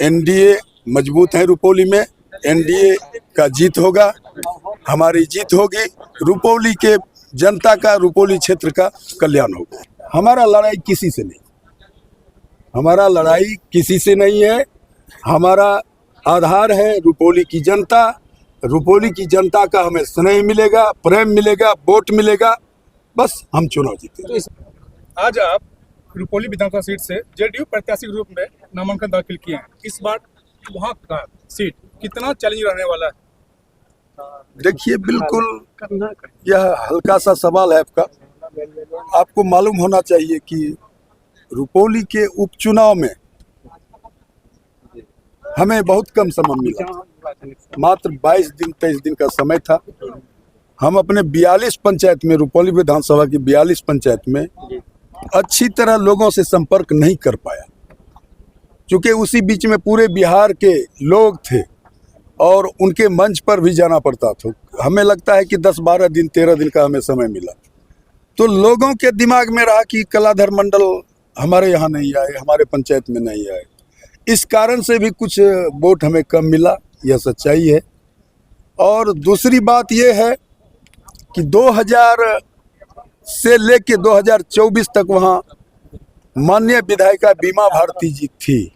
NDA मजबूत है रुपौली में, एनडीए का जीत होगा, हमारी जीत होगी, रुपौली के जनता का, रुपौली क्षेत्र का कल्याण होगा। हमारा लड़ाई किसी से नहीं, हमारा लड़ाई किसी से नहीं है। हमारा आधार है रुपौली की जनता। रुपौली की जनता का हमें स्नेह मिलेगा, प्रेम मिलेगा, वोट मिलेगा, बस हम चुनाव जीतेंगे। आज आप रुपौली विधानसभा सीट से जेडीयू प्रत्याशी के रूप में नामांकन दाखिल किए हैं। इस बार वहाँ का सीट कितना चैलेंज रहने वाला है? देखिए, बिल्कुल यह हल्का सा सवाल है आपका। आपको मालूम होना चाहिए कि रुपौली के उपचुनाव में हमें बहुत कम समय मिला, मात्र 22 दिन 23 दिन का समय था। हम अपने 42 पंचायत में, रुपौली विधानसभा की 42 पंचायत में अच्छी तरह लोगों से संपर्क नहीं कर पाया, क्योंकि उसी बीच में पूरे बिहार के लोग थे और उनके मंच पर भी जाना पड़ता था। हमें लगता है कि 10-12 दिन 13 दिन का हमें समय मिला, तो लोगों के दिमाग में रहा कि कलाधर मंडल हमारे यहाँ नहीं आए, हमारे पंचायत में नहीं आए। इस कारण से भी कुछ वोट हमें कम मिला, यह सच्चाई है। और दूसरी बात यह है कि 2000 से लेके 2024 तक वहाँ माननीय विधायिका बीमा भारती जी थी,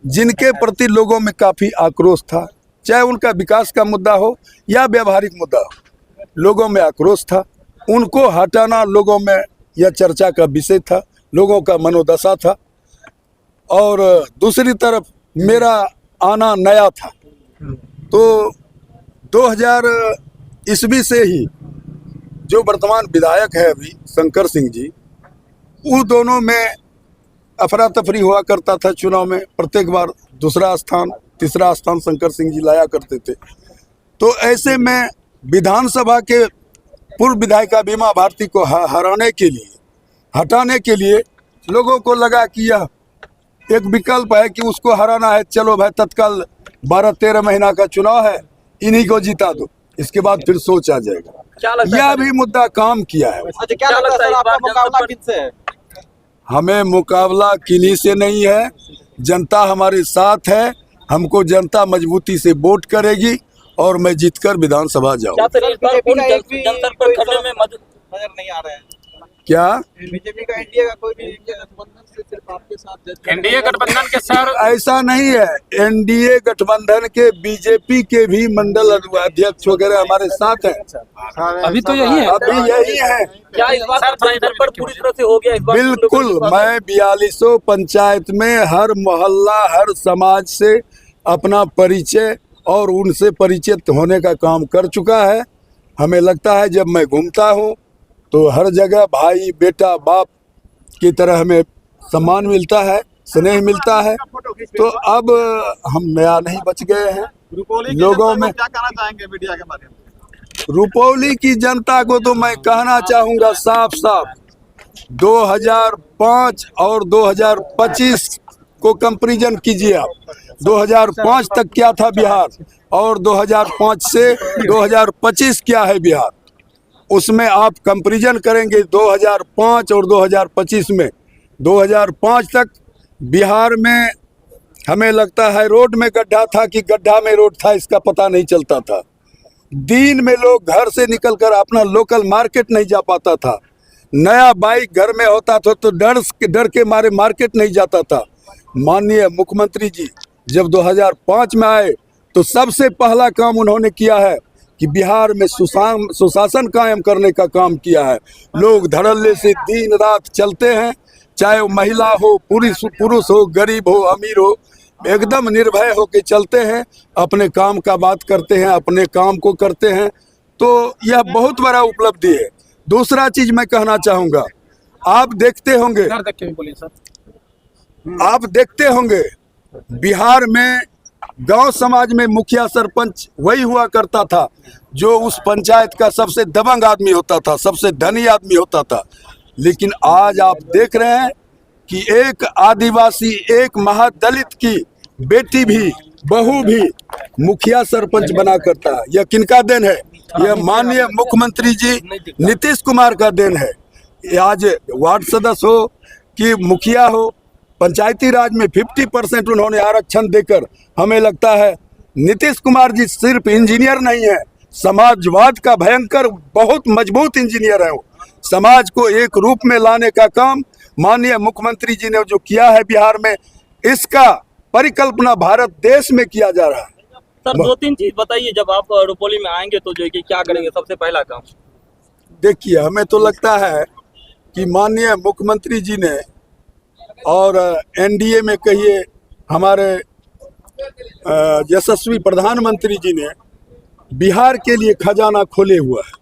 जिनके प्रति लोगों में काफ़ी आक्रोश था। चाहे उनका विकास का मुद्दा हो या व्यवहारिक मुद्दा हो, लोगों में आक्रोश था। उनको हटाना लोगों में यह चर्चा का विषय था, लोगों का मनोदशा था। और दूसरी तरफ मेरा आना नया था, तो 2000 ईस्वी से ही जो वर्तमान विधायक है अभी शंकर सिंह जी, उन दोनों में अफरा तफरी हुआ करता था चुनाव में। प्रत्येक बार दूसरा स्थान तीसरा स्थान शंकर सिंह जी लाया करते थे। तो ऐसे में विधानसभा के पूर्व विधायिका बीमा भारती को हटाने के लिए लोगों को लगा कि यह एक विकल्प है कि उसको हराना है। चलो भाई, तत्काल 12-13 महीना का चुनाव है, इन्हीं को जिता दो, इसके बाद फिर सोच आ जाएगा। यह भी मुद्दा काम किया है। क्या लगता है आपका मुकाबला किससे है? हमें मुकाबला किन्हीं से नहीं है, जनता हमारे साथ है। हमको जनता मजबूती से वोट करेगी और मैं जीतकर विधानसभा जाऊंगा। नजर नहीं आ रहा है क्या बीजेपी का एनडीए का कोई भी गठबंधन से सिर्फ आपके साथ? एनडीए गठबंधन के सर ऐसा नहीं है। एनडीए गठबंधन के बीजेपी के भी मंडल अध्यक्ष वगैरह हमारे साथ हैं। अभी तो यही है, अभी यही है। क्या इस बार पूरी तरह से हो गया? इस बार बिल्कुल, मैं 4200 पंचायत में हर मोहल्ला हर समाज से अपना परिचय और उनसे परिचित होने का काम कर चुका है। हमें लगता है जब मैं घूमता हूँ तो हर जगह भाई बेटा बाप की तरह हमें सम्मान मिलता है, स्नेह मिलता है। तो अब हम नया नहीं बच गए हैं लोगों में। क्या कहना चाहेंगे मीडिया के माध्यम से? रुपौली की जनता को तो मैं कहना चाहूँगा साफ साफ, 2005 और 2025 को कंपैरिजन कीजिए आप। 2005 तक क्या था बिहार और 2005 से 2025 क्या है बिहार, उसमें आप कंपैरिजन करेंगे 2005 और 2025 में। 2005 तक बिहार में हमें लगता है रोड में गड्ढा था कि गड्ढा में रोड था, इसका पता नहीं चलता था। दिन में लोग घर से निकलकर अपना लोकल मार्केट नहीं जा पाता था। नया बाइक घर में होता था तो डर के मारे मार्केट नहीं जाता था। माननीय मुख्यमंत्री जी जब 2005 में आए तो सबसे पहला काम उन्होंने किया है कि बिहार में सुशासन कायम करने का काम किया है। लोग धड़ल्ले से दिन रात चलते हैं, चाहे वो महिला हो पुरुष हो गरीब हो अमीर हो, एकदम निर्भय होकर चलते हैं, अपने काम का बात करते हैं, अपने काम को करते हैं। तो यह बहुत बड़ा उपलब्धि है। दूसरा चीज मैं कहना चाहूँगा, आप देखते होंगे बिहार में गांव समाज में मुखिया सरपंच वही हुआ करता था जो उस पंचायत का सबसे दबंग आदमी होता था, सबसे धनी आदमी होता था। लेकिन आज आप देख रहे हैं कि एक आदिवासी, एक महादलित की बेटी भी बहू भी मुखिया सरपंच बना करता है। यह किनका देन है? यह माननीय मुख्यमंत्री जी नीतीश कुमार का देन है। आज वार्ड सदस्य हो कि मुखिया हो, पंचायती राज में 50% उन्होंने आरक्षण देकर, हमें लगता है नीतीश कुमार जी सिर्फ इंजीनियर नहीं है, समाजवाद का भयंकर बहुत मजबूत इंजीनियर है। वो समाज को एक रूप में लाने का काम माननीय मुख्यमंत्री जी ने जो किया है बिहार में, इसका परिकल्पना भारत देश में किया जा रहा है। सर 2-3 चीज बताइए, जब आप रुपौली में आएंगे तो जो है कि क्या करेंगे सबसे पहला काम? देखिए, हमें तो लगता है कि माननीय मुख्यमंत्री जी ने और एनडीए में कहिए हमारे यशस्वी प्रधानमंत्री जी ने बिहार के लिए खजाना खोले हुआ है।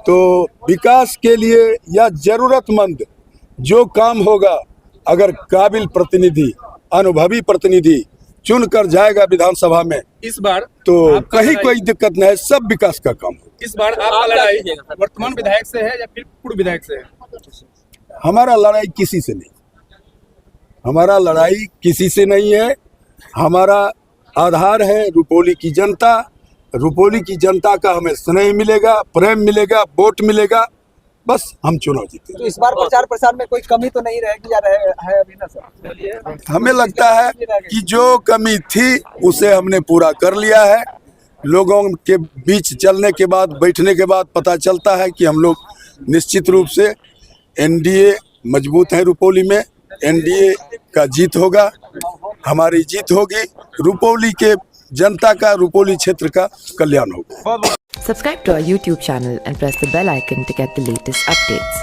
तो विकास के लिए या जरूरतमंद जो काम होगा, अगर काबिल प्रतिनिधि, अनुभवी प्रतिनिधि चुनकर जाएगा विधानसभा में, इस बार तो कहीं कोई दिक्कत नहीं है, सब विकास का काम हो। इस बार आपका लड़ाई वर्तमान विधायक से है या फिर पूर्व विधायक से है? हमारा लड़ाई किसी से नहीं, हमारा लड़ाई किसी से नहीं है। हमारा आधार है रुपौली की जनता। रुपौली की जनता का हमें स्नेह मिलेगा, प्रेम मिलेगा, वोट मिलेगा, बस हम चुनाव जीते। तो इस बार प्रचार प्रसार में कोई कमी तो नहीं रहेगी या है अभी ना सर? हमें लगता है कि जो कमी थी उसे हमने पूरा कर लिया है। लोगों के बीच चलने के बाद, बैठने के बाद पता चलता है कि हम लोग निश्चित रूप से एनडीए मजबूत है। रुपौली में एनडीए का जीत होगा, हमारी जीत होगी, रुपौली के जनता का, रुपौली क्षेत्र का कल्याण होगा। Subscribe to our YouTube channel and press the bell icon to get the latest updates.